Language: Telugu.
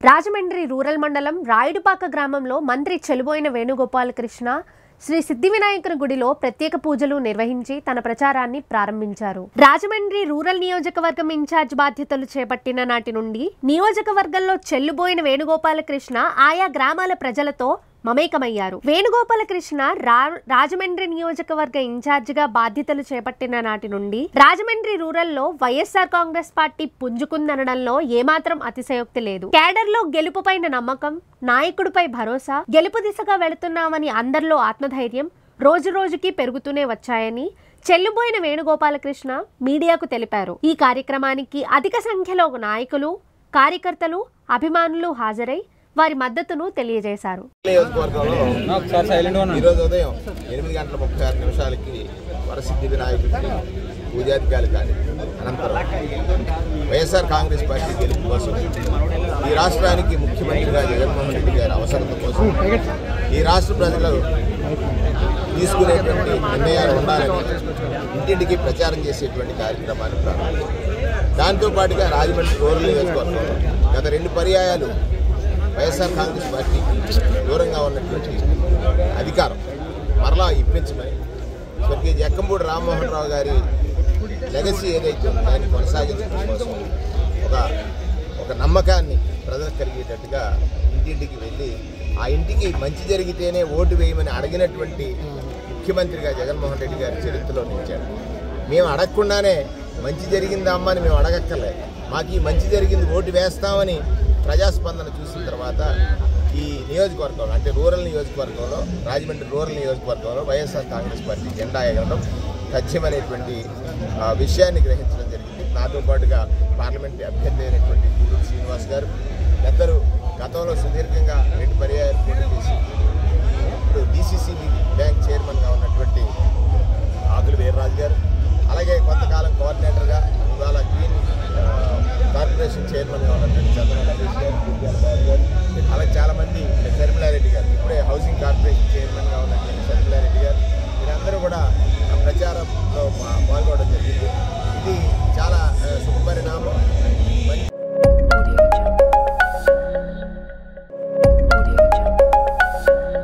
రాజమండ్రి రూరల్ మండలం రాయుడుపాక గ్రామంలో మంత్రి చెలుబోయిన వేణుగోపాలకృష్ణ శ్రీ సిద్ధి వినాయకుని గుడిలో ప్రత్యేక పూజలు నిర్వహించి తన ప్రచారాన్ని ప్రారంభించారు. రాజమండ్రి రూరల్ నియోజకవర్గం ఇన్ఛార్జ్ బాధ్యతలు చేపట్టిన నాటి నుండి నియోజకవర్గంలో చెల్లుబోయిన వేణుగోపాలకృష్ణ ఆయా గ్రామాల ప్రజలతో మమేకమయ్యారు. వేణుగోపాలకృష్ణ రాజమండ్రి నియోజకవర్గ ఇన్ఛార్జిగా బాధ్యతలు చేపట్టిన నాటి నుండి రాజమండ్రి రూరల్లో వైఎస్ఆర్ కాంగ్రెస్ పార్టీ పుంజుకుందనడంలో ఏమాత్రం అతిశయోక్తి లేదు. కేడర్లో గెలుపుపైన నమ్మకం, నాయకుడిపై భరోసా, గెలుపు దిశగా వెళుతున్నామని అందరిలో ఆత్మధైర్యం రోజు రోజుకి పెరుగుతూనే వచ్చాయని చెల్లుబోయిన వేణుగోపాలకృష్ణ మీడియాకు తెలిపారు. ఈ కార్యక్రమానికి అధిక సంఖ్యలో నాయకులు, కార్యకర్తలు, అభిమానులు హాజరై వారి మద్దతును తెలియజేశారు. ఈరోజు ఉదయం 8:36 వరసిద్ధి వినాయకుడికి పూజాధికారులు కానీ అనంతరం వైఎస్ఆర్ కాంగ్రెస్ పార్టీ గెలుపు కోసం, ఈ రాష్ట్రానికి ముఖ్యమంత్రిగా జగన్మోహన్ రెడ్డి గారి అవసరత కోసం, ఈ రాష్ట్ర ప్రజలు తీసుకునేటువంటి నిర్ణయాలు ఉండాలని ఇంటింటికి ప్రచారం చేసేటువంటి కార్యక్రమాన్ని ప్రారంభించారు. దాంతోపాటుగా రాజమండ్రి రూరల్ నియోజకవర్గంలో గత 2 పర్యాయాలు వైఎస్ఆర్ కాంగ్రెస్ పార్టీకి దూరంగా ఉన్నటువంటి అధికారం మరలా ఇప్పించమని స్వర్గీయ జక్కంపూడి రామ్మోహన్ రావు గారి లెగసీ ఏదైతే దాన్ని కొనసాగించడం కోసం ఒక నమ్మకాన్ని ప్రజలకు కలిగేటట్టుగా ఇంటింటికి వెళ్ళి ఆ ఇంటికి మంచి జరిగితేనే ఓటు వేయమని అడిగినటువంటి ముఖ్యమంత్రిగా జగన్మోహన్ రెడ్డి గారి చరిత్రలో నిలిచాడు. మేము అడగకుండానే మంచి జరిగిందా అమ్మ అని మేము అడగక్కర్లేదు, మాకు ఈ మంచి జరిగింది ఓటు వేస్తామని ప్రజాస్పందన చూసిన తర్వాత ఈ నియోజకవర్గంలో అంటే రూరల్ నియోజకవర్గంలో, రాజమండ్రి రూరల్ నియోజకవర్గంలో వైఎస్ఆర్ కాంగ్రెస్ పార్టీ జెండా ఎగరడం తథ్యమనేటువంటి విషయాన్ని గ్రహించడం జరిగింది. నాతో పాటుగా పార్లమెంట్ అభ్యర్థి అయినటువంటి గూడూరు శ్రీనివాస్ గారు, పెద్దలు గతంలో సుదీర్ఘంగా 2 పర్యాయాలు పోటీ చేసి ఇప్పుడు DCCB బ్యాంక్ చైర్మన్గా ఉన్నటువంటి